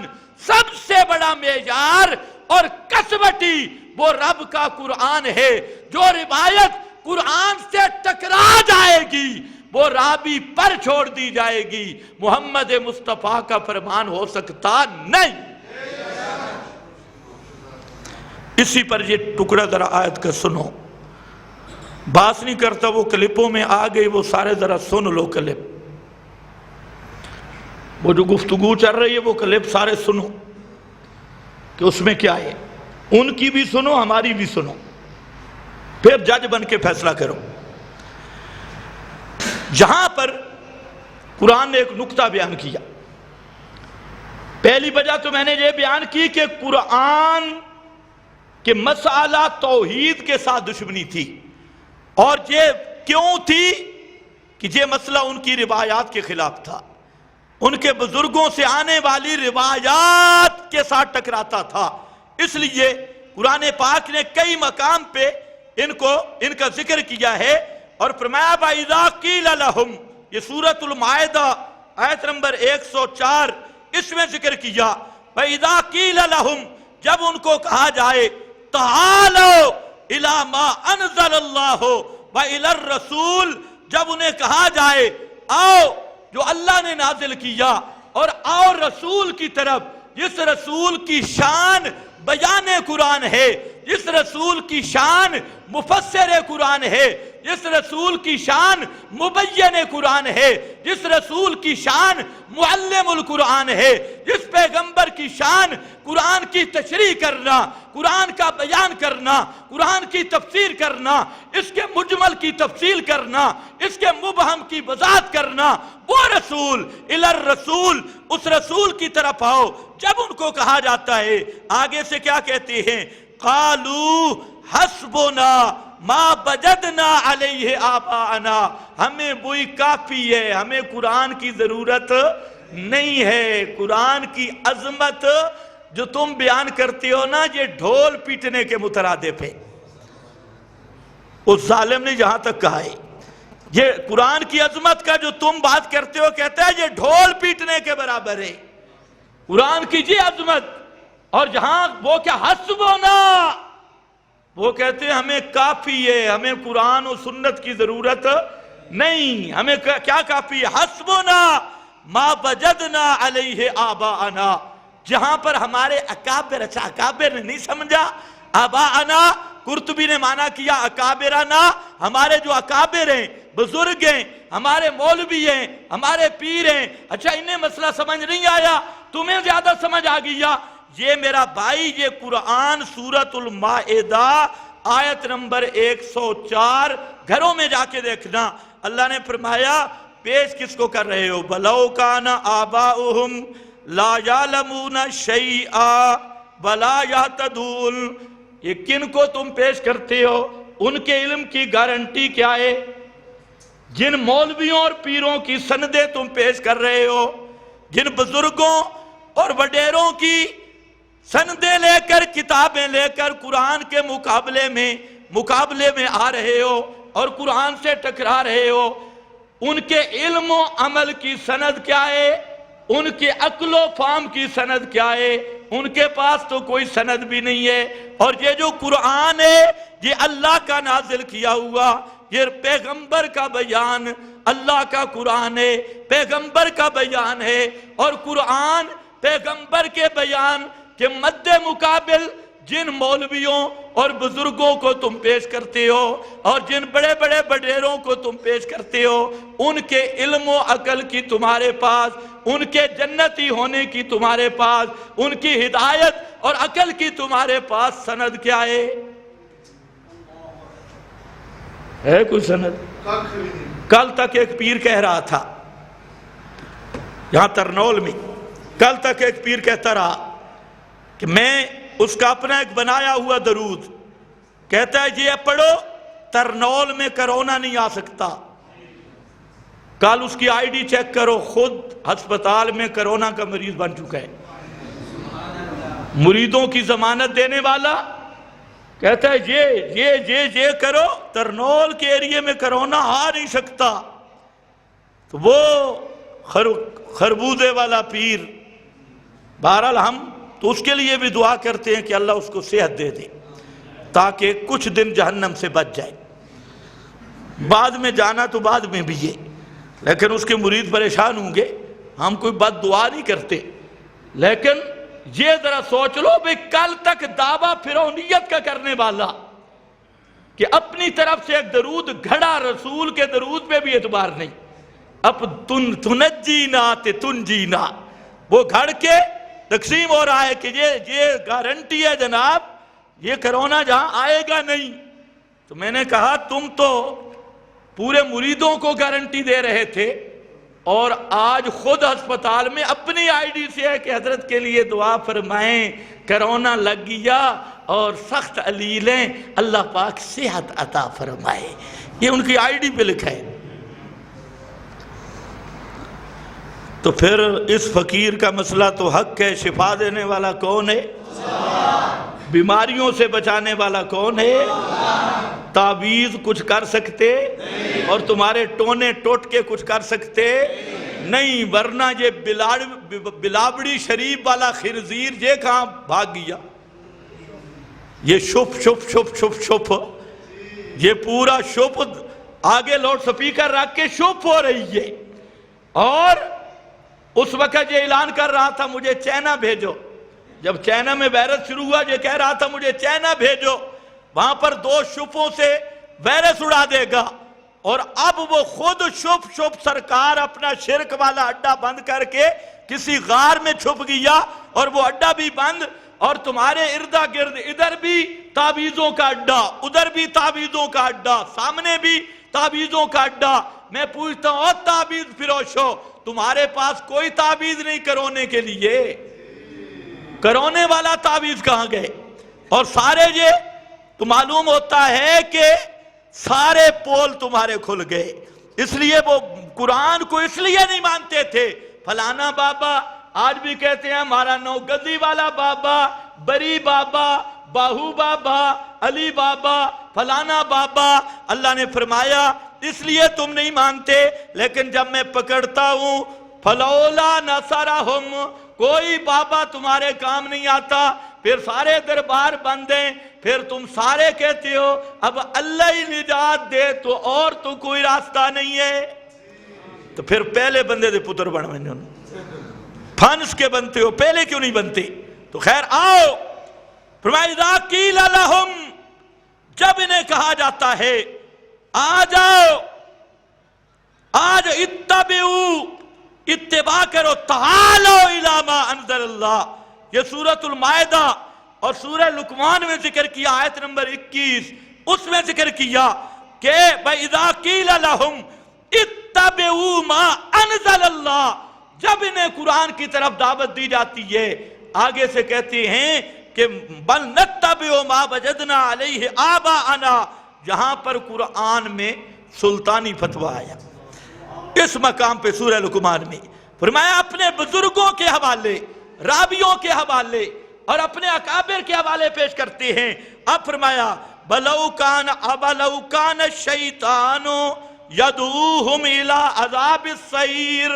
سب سے بڑا معیار اور کسوٹی وہ رب کا قرآن ہے۔ جو روایت قرآن سے ٹکرا جائے گی وہ راوی پر چھوڑ دی جائے گی، محمد مصطفیٰ کا فرمان ہو سکتا نہیں۔ اسی پر یہ ٹکڑا ذرا آیت کا سنو، باس نہیں کرتا، وہ کلپوں میں آ گئی، وہ سارے ذرا سن لو کلپ، وہ جو گفتگو چل رہی ہے وہ کلپ سارے سنو کہ اس میں کیا ہے، ان کی بھی سنو ہماری بھی سنو، پھر جج بن کے فیصلہ کرو۔ جہاں پر قرآن نے ایک نقطہ بیان کیا، پہلی وجہ تو میں نے یہ بیان کی کہ قرآن کہ مسئلہ توحید کے ساتھ دشمنی تھی، اور یہ کیوں تھی کہ یہ مسئلہ ان کی روایات کے خلاف تھا، ان کے بزرگوں سے آنے والی روایات کے ساتھ ٹکراتا تھا، اس لیے قرآن پاک نے کئی مقام پہ ان کا ذکر کیا ہے اور فرمایا وَإِذَا قِيلَ لَهُمْ، یہ سورۃ المائدہ آیت نمبر 104 اس میں ذکر کیا، وَإِذَا قِيلَ لَهُمْ، جب ان کو کہا جائے تَعَالَوْا إِلَى مَا أَنزَلَ اللَّهُ وَإِلَى الرَّسُولِ، جب انہیں کہا جائے آؤ جو اللہ نے نازل کیا اور آؤ رسول کی طرف، جس رسول کی شان بیان قرآن ہے، جس رسول کی شان مفسر قرآن ہے، جس رسول کی شان مبین قرآن ہے، جس رسول کی شان معلم القرآن ہے، جس پیغمبر کی شان قرآن کی تشریح کرنا، قرآن کا بیان کرنا، قرآن کی تفسیر کرنا، اس کے مجمل کی تفصیل کرنا، اس کے مبہم کی وضاحت کرنا، وہ رسول الی الرسول، اس رسول کی طرف آؤ۔ جب ان کو کہا جاتا ہے آگے سے کیا کہتے ہیں؟ قالوا حسبنا ما وجدنا علیہ آباءنا، ہمیں وہی کافی ہے، ہمیں قرآن کی ضرورت نہیں ہے۔ قرآن کی عظمت جو تم بیان کرتے ہو نا، یہ ڈھول پیٹنے کے مترادف ہے۔ اس ظالم نے جہاں تک کہا ہے یہ قرآن کی عظمت کا جو تم بات کرتے ہو، کہتا ہے یہ ڈھول پیٹنے کے برابر ہے قرآن کی یہ عظمت۔ اور جہاں وہ کیا حسبنا، وہ کہتے ہیں ہمیں کافی ہے، ہمیں قرآن و سنت کی ضرورت نہیں، ہمیں کیا کافی ہے؟ حسبنا ما وجدنا علیہ آباءنا، جہاں پر ہمارے اکابر، اچھا اکابر نے نہیں سمجھا، آباءنا قرطبی نے معنی کیا اکابرنا، ہمارے جو اکابر ہیں، بزرگ ہیں، ہمارے مولوی ہیں، ہمارے پیر ہیں، اچھا انہیں مسئلہ سمجھ نہیں آیا، تمہیں زیادہ سمجھ آ گیا۔ یہ میرا بھائی، یہ قرآن سورۃ المائدہ آیت نمبر 104 گھروں میں جا کے دیکھنا، اللہ نے فرمایا پیش کس کو کر رہے ہو؟ وَلَوْ كَانَ آبَاؤُهُمْ لَا يَعْلَمُونَ شَيْئًا وَلَا يَهْتَدُونَ، یہ کن کو تم پیش کرتے ہو؟ ان کے علم کی گارنٹی کیا ہے؟ جن مولویوں اور پیروں کی سندیں تم پیش کر رہے ہو، جن بزرگوں اور وڈیروں کی سندیں لے کر، کتابیں لے کر قرآن کے مقابلے میں آ رہے ہو اور قرآن سے ٹکرا رہے ہو، ان کے علم و عمل کی سند کیا ہے؟ ان کے عقل و فہم کی سند کیا ہے؟ ان کے پاس تو کوئی سند بھی نہیں ہے۔ اور یہ جو قرآن ہے یہ اللہ کا نازل کیا ہوا، یہ پیغمبر کا بیان، اللہ کا قرآن ہے، پیغمبر کا بیان ہے، اور قرآن پیغمبر کے بیان کے مد مقابل جن مولویوں اور بزرگوں کو تم پیش کرتے ہو اور جن بڑے بڑے وڈیروں کو تم پیش کرتے ہو، ان کے علم و عقل کی تمہارے پاس، ان کے جنتی ہونے کی تمہارے پاس، ان کی ہدایت اور عقل کی تمہارے پاس سند کیا ہے کوئی سند؟ کل تک ایک پیر کہہ رہا تھا یہاں ترنول میں، کل تک ایک پیر کہتا رہا کہ میں اس کا اپنا ایک بنایا ہوا درود، کہتا ہے یہ پڑھو ترنول میں کرونا نہیں آ سکتا۔ کل اس کی آئی ڈی چیک کرو، خود ہسپتال میں کرونا کا مریض بن چکا ہے، مریدوں کی ضمانت دینے والا کہتا ہے یہ کرو، ترنول کے ایریے میں کرونا آ نہیں سکتا۔ تو وہ خربوزے والا پیر، بہرحال ہم تو اس کے لیے بھی دعا کرتے ہیں کہ اللہ اس کو صحت دے دے تاکہ کچھ دن جہنم سے بچ جائے، بعد میں جانا تو بعد میں بھی ہے، لیکن اس کے مرید پریشان ہوں گے، ہم کوئی بد دعا نہیں کرتے، لیکن یہ ذرا سوچ لو بھئی کل تک دعویٰ فرعونیت کا کرنے والا کہ اپنی طرف سے ایک درود گھڑا، رسول کے درود پہ بھی اعتبار نہیں، اب تنجینا تنجینا، وہ گھڑ کے تقسیم ہو رہا ہے کہ یہ گارنٹی ہے جناب یہ کرونا جہاں آئے گا نہیں۔ تو میں نے کہا تم تو پورے مریدوں کو گارنٹی دے رہے تھے اور آج خود ہسپتال میں اپنی آئی ڈی سے ہے کہ حضرت کے لیے دعا فرمائیں، کرونا لگ گیا اور سخت علیل ہیں، اللہ پاک صحت عطا فرمائے، یہ ان کی آئی ڈی پہ لکھا ہے۔ تو پھر اس فقیر کا مسئلہ تو حق ہے، شفا دینے والا کون ہے؟ بیماریوں سے بچانے والا کون ہے؟ تعویذ کچھ کر سکتے اور تمہارے ٹونے ٹوٹ کے کچھ کر سکتے نہیں، ورنہ یہ بلاوڑی شریف والا خنزیر یہ کہاں بھاگ گیا؟ یہ شپ شپ شپ شپ شپ، یہ پورا شپ آگے لاؤڈ سپیکر رکھ کے شپ ہو رہی ہے، اور اس وقت یہ اعلان کر رہا تھا مجھے چائنا بھیجو۔ جب چائنا میں وائرس شروع ہوا یہ کہہ رہا تھا مجھے چائنا بھیجو، وہاں پر 2 شپوں سے وائرس اڑا دے گا، اور اب وہ خود شپ شپ سرکار اپنا شرک والا اڈا بند کر کے کسی غار میں چھپ گیا، اور وہ اڈا بھی بند، اور تمہارے اردا گرد ادھر بھی تعویذوں کا اڈا، ادھر بھی تعویذوں کا اڈا، سامنے بھی تعویذوں کا اڈا۔ میں پوچھتا ہوں تعویذ فروشو، تمہارے پاس کوئی تعویذ نہیں کرونے کے لیے، کرونے والا تعویذ کہاں گئے؟ اور سارے یہ تو معلوم ہوتا ہے کہ سارے پول تمہارے کھل گئے، اس لیے وہ قرآن کو اس لیے نہیں مانتے تھے۔ فلانا بابا آج بھی کہتے ہیں ہمارا نوگزی والا بابا، بری بابا، باہو بابا، علی بابا، فلانا بابا۔ اللہ نے فرمایا اس لیے تم نہیں مانتے، لیکن جب میں پکڑتا ہوں فلولا نصرہم، کوئی بابا تمہارے کام نہیں آتا، پھر سارے دربار بند ہیں، پھر تم سارے کہتے ہو اب اللہ ہی نجات دے تو اور تو کوئی راستہ نہیں ہے، تو پھر پہلے بندے دے پتر بن میں پھانس کے بنتے ہو، پہلے کیوں نہیں بنتے؟ تو خیر آؤ، فرمایا اذا قیل لہم، جب انہیں کہا جاتا ہے آ جاؤ، آج اتبعو، اتباع کرو، تعالو الی ما انزل اللہ۔ یہ سورۃ المائدہ اور سورہ لقمان میں ذکر کیا، آیت نمبر 21، اس میں ذکر کیا کہ اذا قیل لہم اتبعو ما انزل اللہ، جب انہیں قرآن کی طرف دعوت دی جاتی ہے آگے سے کہتے ہیں کہ بل نتبع ما وجدنا علیہ آباءنا، جہاں پر قرآن میں سلطانی فتویٰ آیا۔ اس مقام پہ سورہ لقمان میں فرمایا اپنے بزرگوں کے حوالے، رابیوں کے حوالے اور اپنے اکابر کے حوالے پیش کرتے ہیں۔ اب فرمایا بلو کان الشیطان یدعوہم الی عذاب السعیر،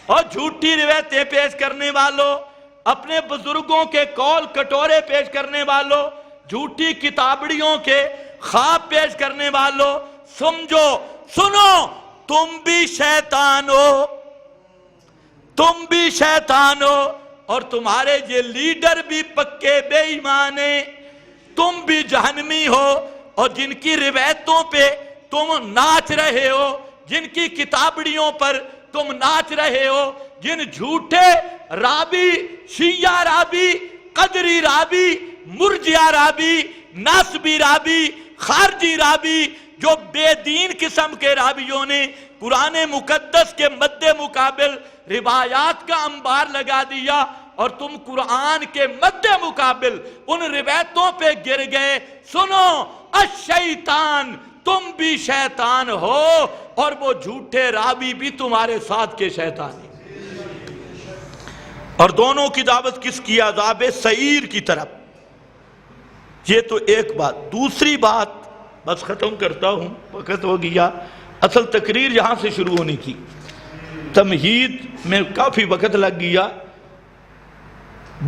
اور جھوٹی روایتیں پیش کرنے والوں، اپنے بزرگوں کے قول کٹورے پیش کرنے والوں، جھوٹی کتابڑیوں کے خواب پیش کرنے والوں، سمجھو، سنو، تم بھی شیطان ہو، تم بھی شیطان ہو، اور تمہارے یہ لیڈر بھی پکے بے ایمان ہیں، تم بھی جہنمی ہو، اور جن کی روایتوں پہ تم ناچ رہے ہو، جن کی کتابڑیوں پر تم ناچ رہے ہو، جن جھوٹے رابی، شیعہ رابی، قدری رابی، مرجعہ رابی، ناسبی رابی، خارجی رابی، جو بے دین قسم کے رابیوں نے قرآن مقدس کے مد مقابل روایات کا انبار لگا دیا، اور تم قرآن کے مد مقابل ان روایتوں پہ گر گئے۔ سنو، الشیطان، تم بھی شیطان ہو، اور وہ جھوٹے رابی بھی تمہارے ساتھ کے شیطان ہیں، اور دونوں کی دعوت کس کی؟ عذاب سعیر کی طرف۔ یہ تو ایک بات۔ دوسری بات، بس ختم کرتا ہوں، وقت ہو گیا، اصل تقریر یہاں سے شروع ہونی تھی، تمہید میں کافی وقت لگ گیا۔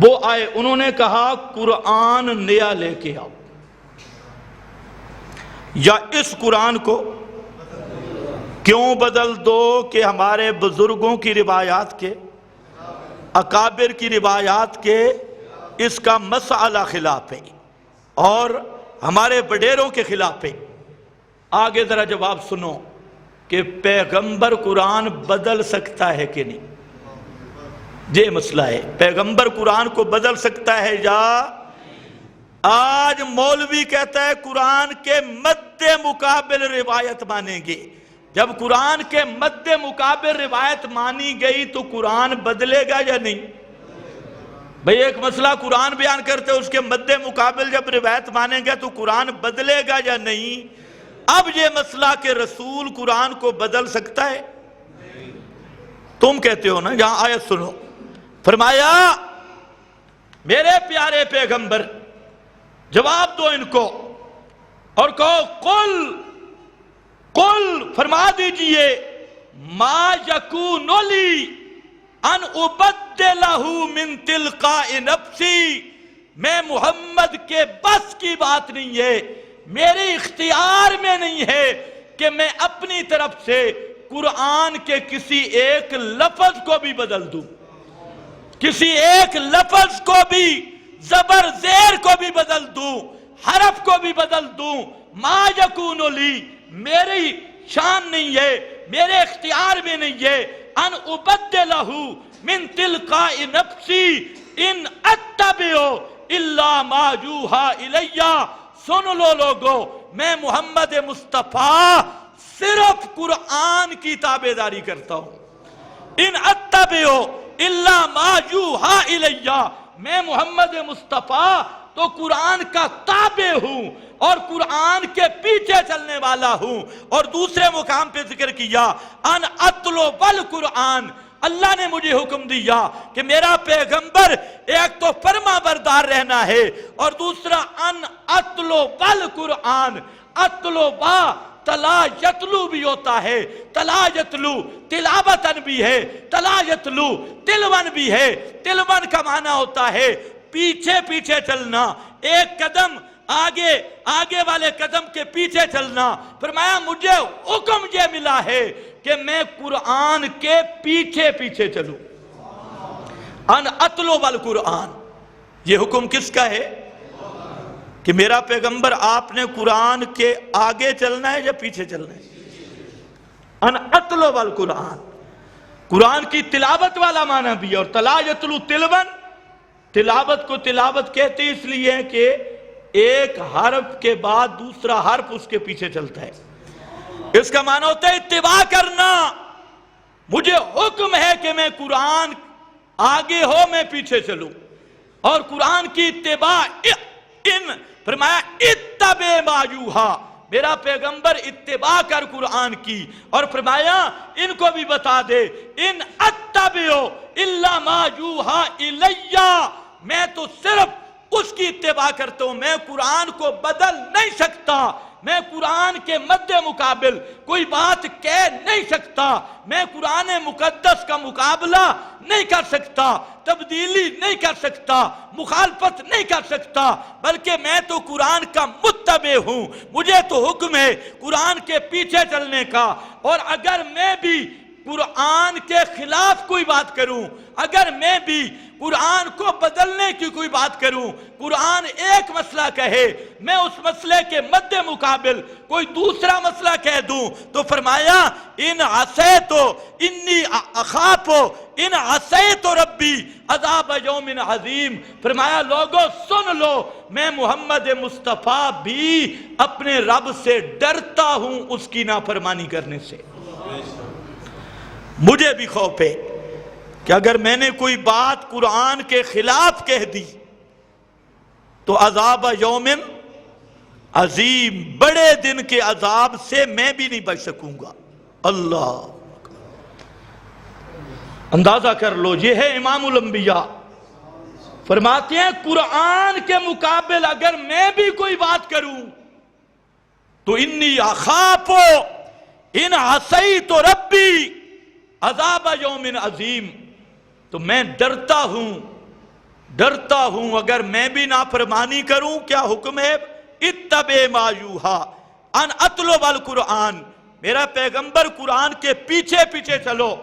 وہ آئے، انہوں نے کہا قرآن نیا لے کے آؤ، یا اس قرآن کو کیوں بدل دو کہ ہمارے بزرگوں کی روایات کے، اکابر کی روایات کے اس کا مسئلہ خلاف ہے اور ہمارے وڈیروں کے خلاف ہے۔ آگے ذرا جواب سنو کہ پیغمبر قرآن بدل سکتا ہے کہ نہیں، یہ مسئلہ ہے۔ پیغمبر قرآن کو بدل سکتا ہے یا؟ آج مولوی کہتا ہے قرآن کے مد مقابل روایت مانیں گے۔ جب قرآن کے مد مقابل روایت مانی گئی تو قرآن بدلے گا یا نہیں؟ بھئی ایک مسئلہ قرآن بیان کرتے اس کے مد مقابل جب روایت مانیں گے تو قرآن بدلے گا یا نہیں؟ اب یہ مسئلہ کہ رسول قرآن کو بدل سکتا ہے، تم کہتے ہو نا، یہاں آیت سنو، فرمایا میرے پیارے پیغمبر جواب دو ان کو اور کہو قل فرما دیجئے ما یکون لی ان ابدلہ من تلقاء نفسی، میں محمد کے بس کی بات نہیں ہے، میرے اختیار میں نہیں ہے کہ میں اپنی طرف سے قرآن کے کسی ایک لفظ کو بھی بدل دوں، کسی ایک لفظ کو بھی، زبر زیر کو بھی بدل دوں، حرف کو بھی بدل دوں، ما یکون لی، میری شان نہیں ہے، میرے اختیار میں نہیں ہے، ان ابدلہ من تلقاء نفسی ان اتبع الا ما یوحی الی۔ سن لو لوگو، میں محمد مصطفیٰ صرف قرآن کی تابعداری کرتا ہوں، ان اتبع الا ما یوحی الی، میں محمد مصطفیٰ تو قرآن کا تابع ہوں اور قرآن کے پیچھے چلنے والا ہوں۔ اور دوسرے مقام پہ ذکر کیا ان اتلو بالقرآن، اللہ نے مجھے حکم دیا کہ میرا پیغمبر ایک تو فرما بردار رہنا ہے اور دوسرا ان اتلو بالقرآن، اتلو با تلا یتلو بھی ہوتا ہے، تلا یتلو تلاوتن بھی ہے، تلا یتلو تلون بھی ہے۔ تلون کا معنی ہوتا ہے پیچھے پیچھے چلنا، ایک قدم آگے والے قدم کے پیچھے چلنا۔ فرمایا مجھے حکم یہ ملا ہے کہ میں قرآن کے پیچھے پیچھے چلوں، ان اتلو بالقرآن۔ یہ حکم کس کا ہے؟ کہ میرا پیغمبر آپ نے قرآن کے آگے چلنا ہے یا پیچھے چلنا ہے؟ ان اتلو بالقرآن، قرآن کی تلاوت والا معنی بھی ہے، اور تلا یتلو تلون، تلاوت کو تلاوت کہتے اس لیے ہے کہ ایک حرف کے بعد دوسرا حرف اس کے پیچھے چلتا ہے، اس کا معنی ہوتا ہے اتباع کرنا۔ مجھے حکم ہے کہ میں قرآن آگے ہو میں پیچھے چلوں، اور قرآن کی اتباع فرمایا اتبع ما یوحی، میرا پیغمبر اتباع کر قرآن کی، اور فرمایا ان کو بھی بتا دے ان اتبع الا ما یوحی الی، میں تو صرف اس کی اتباع کرتا ہوں، میں قرآن کو بدل نہیں سکتا، میں قرآن کے مد مقابل کوئی بات کہہ نہیں سکتا، میں قرآن مقدس کا مقابلہ نہیں کر سکتا، تبدیلی نہیں کر سکتا، مخالفت نہیں کر سکتا، بلکہ میں تو قرآن کا متبع ہوں، مجھے تو حکم ہے قرآن کے پیچھے چلنے کا۔ اور اگر میں بھی قرآن کے خلاف کوئی بات کروں، اگر میں بھی قرآن کو بدلنے کی کوئی بات کروں، قرآن ایک مسئلہ کہے، میں اس مسئلے کے مد مقابل کوئی دوسرا مسئلہ کہہ دوں، تو فرمایا ان عصیتو انی اخافو ان عصیتو ربی عذاب یوم عظیم۔ فرمایا لوگوں سن لو، میں محمد مصطفیٰ بھی اپنے رب سے ڈرتا ہوں اس کی نافرمانی کرنے سے۔ مجھے بھی خوف ہے کہ اگر میں نے کوئی بات قرآن کے خلاف کہہ دی تو عذاب یوم عظیم، بڑے دن کے عذاب سے میں بھی نہیں بچ سکوں گا۔ اللہ اندازہ کر لو، یہ ہے امام الانبیاء، فرماتے ہیں قرآن کے مقابل اگر میں بھی کوئی بات کروں تو انی اخاف ان عصیت ربی عذاب یوم عظیم، تو میں ڈرتا ہوں اگر میں بھی نافرمانی کروں۔ کیا حکم ہے؟ اتبع ما یوحی ان اتلو بالقرآن، میرا پیغمبر قرآن کے پیچھے پیچھے چلو۔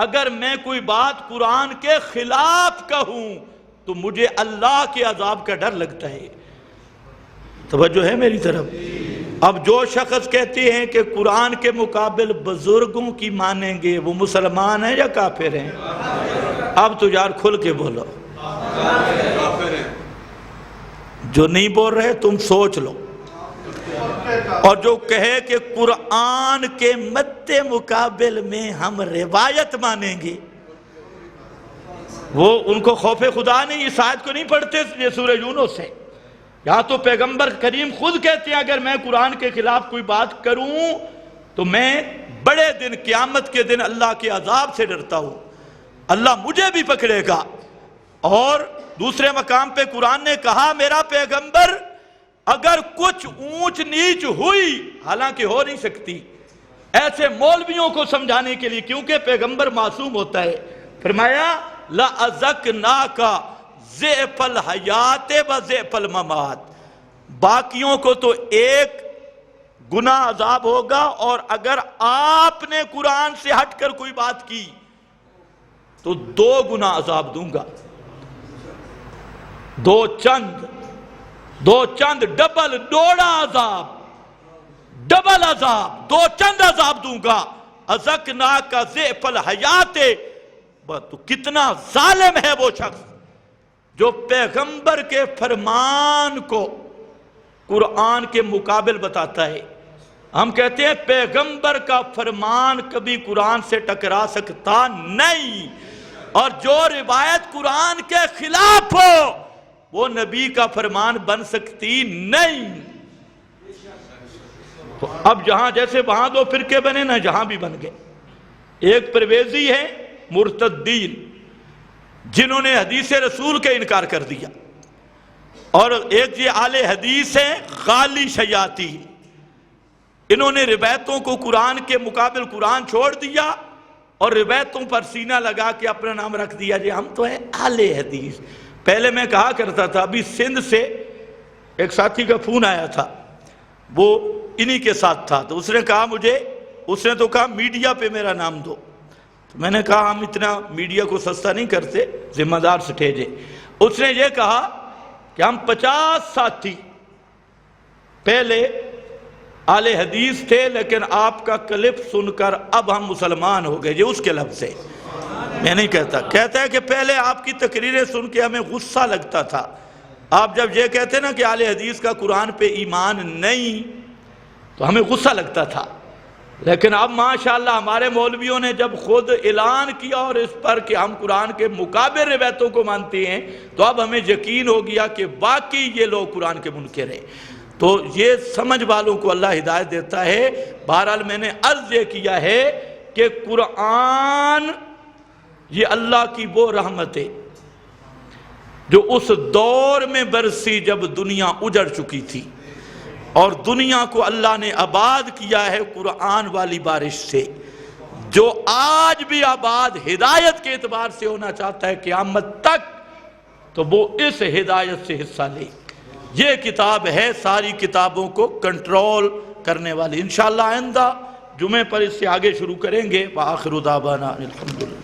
اگر میں کوئی بات قرآن کے خلاف کہوں تو مجھے اللہ کے عذاب کا ڈر لگتا ہے۔ توجہ ہے میری طرف؟ اب جو شخص کہتے ہیں کہ قرآن کے مقابل بزرگوں کی مانیں گے، وہ مسلمان ہیں یا کافر ہیں؟ اب تو یار کھل کے بولو، جو نہیں بول رہے تم سوچ لو۔ اور جو کہے کہ قرآن کے مد مقابل میں ہم روایت مانیں گے، وہ ان کو خوف خدا نہیں، اس آیت کو نہیں پڑھتے یہ سورہ یونس سے۔ یہاں تو پیغمبر کریم خود کہتے ہیں اگر میں قرآن کے خلاف کوئی بات کروں تو میں بڑے دن قیامت کے دن اللہ کے عذاب سے ڈرتا ہوں، اللہ مجھے بھی پکڑے گا۔ اور دوسرے مقام پہ قرآن نے کہا میرا پیغمبر اگر کچھ اونچ نیچ ہوئی، حالانکہ ہو نہیں سکتی، ایسے مولویوں کو سمجھانے کے لیے، کیونکہ پیغمبر معصوم ہوتا ہے، فرمایا لَأَذَقْنَاكَ ضِعْفَ الْحَيَاةِ وَضِعْفَ الْمَمَاتِ، باقیوں کو تو ایک گناہ عذاب ہوگا، اور اگر آپ نے قرآن سے ہٹ کر کوئی بات کی تو 2 گناہ عذاب دوں گا، 2 چند ڈبل، ڈوڑا عذاب، ڈبل عذاب، 2 چند عذاب دوں گا۔ اذقناک ضعف الحیات، تو کتنا ظالم ہے وہ شخص جو پیغمبر کے فرمان کو قرآن کے مقابل بتاتا ہے۔ ہم کہتے ہیں پیغمبر کا فرمان کبھی قرآن سے ٹکرا سکتا نہیں، اور جو روایت قرآن کے خلاف ہو وہ نبی کا فرمان بن سکتی نہیں۔ تو اب جہاں جیسے وہاں 2 فرقے بنے نا، جہاں بھی بن گئے۔ ایک پرویزی ہے مرتدین، جنہوں نے حدیث رسول کے انکار کر دیا، اور ایک یہ اہل حدیث ہے غالی شیاطین، انہوں نے روایتوں کو قرآن کے مقابل قرآن چھوڑ دیا اور روایتوں پر سینہ لگا کے اپنا نام رکھ دیا جی ہم تو ہیں اہل حدیث۔ پہلے میں کہا کرتا تھا، ابھی سندھ سے ایک ساتھی کا فون آیا تھا، وہ انہی کے ساتھ تھا، تو اس نے کہا مجھے، اس نے تو کہا میڈیا پہ میرا نام دو، تو میں نے کہا ہم اتنا میڈیا کو سستا نہیں کرتے، ذمہ دار سے ٹھیجے۔ اس نے یہ کہا کہ ہم 50 ساتھی پہلے اہل حدیث تھے، لیکن آپ کا کلپ سن کر اب ہم مسلمان ہو گئے، یہ اس کے لفظ سے، میں نہیں کہتا۔ کہتا ہے کہ پہلے آپ کی تقریریں سن کے ہمیں غصہ لگتا تھا، آپ جب یہ کہتے نا کہ اہل حدیث کا قرآن پہ ایمان نہیں تو ہمیں غصہ لگتا تھا، لیکن اب ماشاءاللہ ہمارے مولویوں نے جب خود اعلان کیا اور اس پر کہ ہم قرآن کے مقابل روایتوں کو مانتے ہیں، تو اب ہمیں یقین ہو گیا کہ واقعی یہ لوگ قرآن کے منکر ہیں۔ تو یہ سمجھ والوں کو اللہ ہدایت دیتا ہے۔ بہرحال میں نے عرض یہ کیا ہے کہ قرآن یہ اللہ کی وہ رحمت ہے جو اس دور میں برسی جب دنیا اجڑ چکی تھی، اور دنیا کو اللہ نے آباد کیا ہے قرآن والی بارش سے۔ جو آج بھی آباد ہدایت کے اعتبار سے ہونا چاہتا ہے قیامت تک، تو وہ اس ہدایت سے حصہ لے۔ یہ کتاب ہے ساری کتابوں کو کنٹرول کرنے والی۔ انشاءاللہ آئندہ جمعے پر اس سے آگے شروع کریں گے۔ وآخر دعوانا الحمدللہ۔